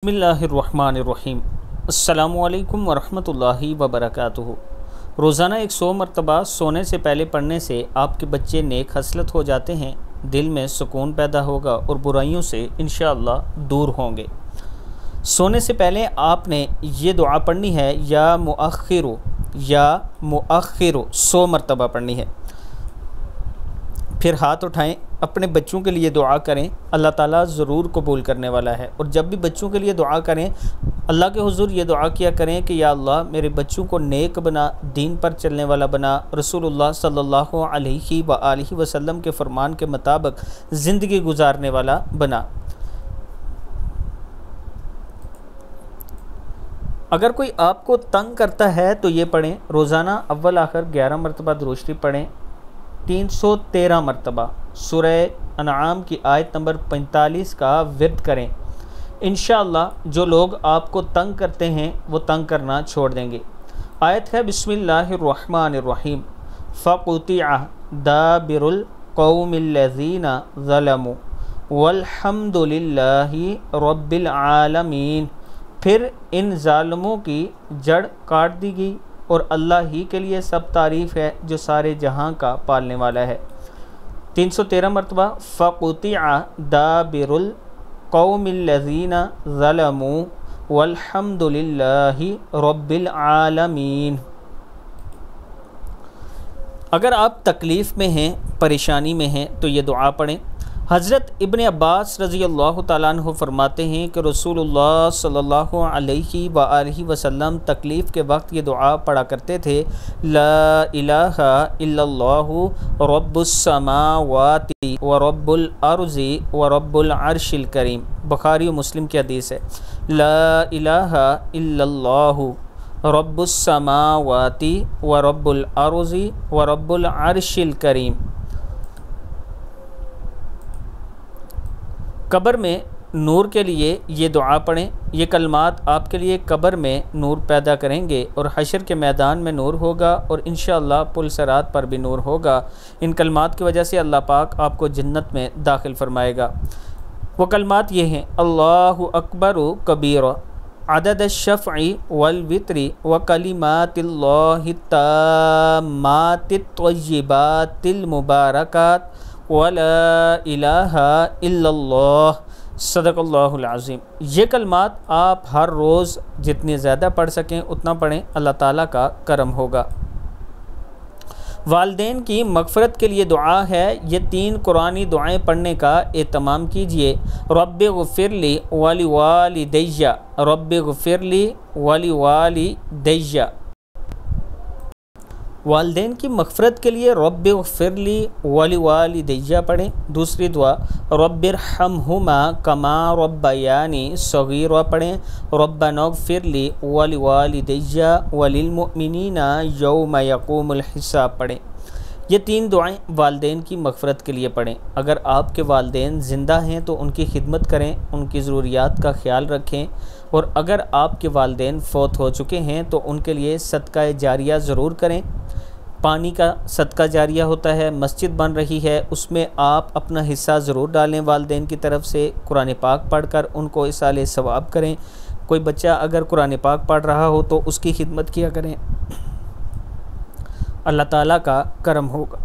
बिस्मिल्लाहिर्रहमानिर्रहीम। अस्सलामुअलैकुम वरहमतुल्लाहि वबरकातुहू। रोज़ाना 100 मरतबा सोने से पहले पढ़ने से आपके बच्चे नेक हसलत हो जाते हैं, दिल में सुकून पैदा होगा और बुराइयों से इंशाअल्लाह दूर होंगे। सोने से पहले आपने ये दुआ पढ़नी है, या मुअख्खिरु 100 मरतबा पढ़नी है। फिर हाथ उठाएं, अपने बच्चों के लिए दुआ करें, अल्लाह ताला ज़रूर कबूल करने वाला है। और जब भी बच्चों के लिए दुआ करें, अल्लाह के हुज़ूर ये दुआ किया करें कि या अल्लाह मेरे बच्चों को नेक बना, दीन पर चलने वाला बना, रसूलुल्लाह सल्लल्लाहु अलैहि वसल्लम के फ़रमान के मुताबिक ज़िंदगी गुजारने वाला बना। अगर कोई आपको तंग करता है तो ये पढ़ें, रोज़ाना अव्वल आखिर 11 मरतबा दुरूद शरीफ पढ़ें, 313 मरतबा सूरह अनआम की आयत नंबर 45 का विर्द करें। इंशाअल्लाह जो लोग आपको तंग करते हैं वो तंग करना छोड़ देंगे। आयत है बिस्मिल्लाहिर्रहमानिर्रहीम, फ़क़ुतिअ दाबिरुल क़ौमिल्लज़ीना ज़लमू वल्हम्दुलिल्लाहि रब्बिल आलमीन। फिर इन ज़ालिमों की जड़ काट दी गई और अल्लाह ही के लिए सब तारीफ़ है जो सारे जहां का पालने वाला है। 313 मरतबा फ़क़ुतिअ दाबिरुल क़ौमिल्लज़ीना ज़लमू वल्हम्दुलिल्लाहि रब्बिल आलमीन। अगर आप तकलीफ़ में हैं, परेशानी में हैं तो ये दुआ पढ़ें। हज़रत इब्न अब्बास रज़ी अल्लाह ताला अन्हु फरमाते हैं कि रसूलुल्लाह सल्लल्लाहु अलैहि वसल्लम तकलीफ़ के वक्त ये दुआ पढ़ा करते थे, ला इलाहा इल्लल्लाहु रब्बुस समावाति व रब्बुल अर्ज़ि व रब्बुल अर्शिल करीम। बुखारी और मुस्लिम की हदीस है। ला इलाहा इल्लल्लाहु रब्बुस समावाति व रब्बुल अर्ज़ि व रब्बुल अर्शिल करीम। कब्र में नूर के लिए ये दुआ पढ़ें। ये कलमात आपके लिए कब्र में नूर पैदा करेंगे और हशर के मैदान में नूर होगा और इंशाअल्लाह पुल सिरात पर भी नूर होगा। इन कलमात की वजह से अल्लाह पाक आपको जन्नत में दाखिल फरमाएगा। वो कलमात ये हैं, अल्लाहु अकबर कबीरा अदद शफ़ई वल वित्री व कलिमातिल्लाहि ताम्मातित तय्यिबातिल मुबारकात वला इलाहा इल्लल्लाह सदक़ल्लाहुल अज़ीम। ये कलमात आप हर रोज़ जितनी ज़्यादा पढ़ सकें उतना पढ़ें, अल्लाह ताला का करम होगा। वालिदैन की मग़फ़िरत के लिए दुआ है। ये 3 कुरानी दुआएं पढ़ने का एहतमाम कीजिए। रब्बिग़फ़िरली वलिवालिदैया, रब्बिग़फ़िरली वलिवालिदैया। वालिदैन की मग़फ़िरत के लिए रब्बिग़फ़िरली वलिवालिदैया पढ़ें। दूसरी दुआ रब्बिरहम्हुमा कमा रब्बयानी सग़ीरा पढ़ें। रब्बनाग़फ़िरली वलिवालिदैया वलिलमुमिनीना यौम यक़ूमुल हिसाब पढ़ें। ये 3 दुआएं वालिदैन की मग़फ़िरत के लिए पढ़ें। अगर आपके वालिदैन ज़िंदा हैं तो उनकी खिदमत करें, उनकी ज़रूरियात का ख्याल रखें। और अगर आपके वालिदैन फ़ौत हो चुके हैं तो उनके लिए सदका जारिया ज़रूर करें। पानी का सदका जारिया होता है, मस्जिद बन रही है, उसमें आप अपना हिस्सा ज़रूर डालें। वालिदैन की तरफ से कुरान पाक पढ़कर उनको इसाले सवाब करें। कोई बच्चा अगर कुरान पाक पढ़ रहा हो तो उसकी खिदमत किया करें, अल्लाह ताला का करम होगा।